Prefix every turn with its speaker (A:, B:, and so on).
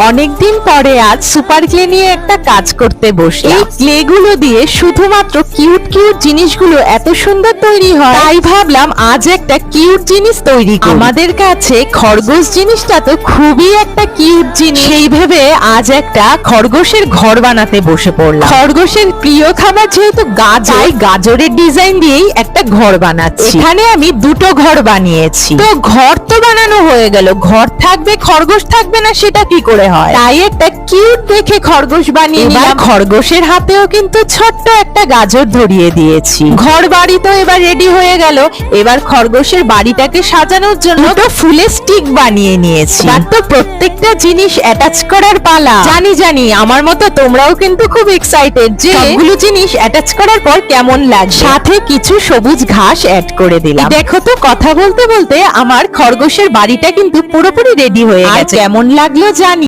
A: অনেকদিন পরে আজ সুপার ক্লে নিয়ে একটা কাজ করতে বসলাম। এই ক্লে গুলো দিয়ে শুধুমাত্র কিউট কিউট জিনিসগুলো এত সুন্দর তৈরি হয়, তাই ভাবলাম আজ একটা কিউট জিনিস তৈরি করি। আমাদের কাছে খরগোশ জিনিসটা তো খুবই একটা কিউট জিনিস, সেই ভেবে আজ একটা খরগোশের ঘর বানাতে বসে পড়লাম। খরগোশের প্রিয় খাবার যেহেতু গাজর, গাজরের ডিজাইন দিয়েই একটা ঘর বানাচ্ছি। এখানে আমি দুটো ঘর বানিয়েছি। তো ঘর তো বানানো হয়ে গেল, ঘর থাকবে খরগোশ থাকবে না সেটা কি করে হয়? তাই একটা কিউট দেখে খরগোশ বানিয়ে নিলাম। খরগোশের হাতেও কিন্তু ছোট্ট একটা গাজর ধরিয়ে দিয়েছি। ঘর বাড়ি তো এবার রেডি হয়ে গেল। এবার খরগোশের বাড়িটাকে সাজানোর জন্য দুটো ফুলের স্টিক বানিয়ে নিয়েছি। তার তো প্রত্যেকটা জিনিস অ্যাটাচ করার পালা। জানি আমার মতো তোমরাও কিন্তু খুব এক্সাইটেড যে সবগুলো জিনিস অ্যাটাচ করার পর কেমন লাগবে। সাথে কিছু সবুজ ঘাস অ্যাড করে দিলাম। দেখো তো কথা বলতে বলতে আমার খরগোশের বাড়িটা কিন্তু পুরোপুরি রেডি হয়ে গেছে। কেমন লাগলো জানি।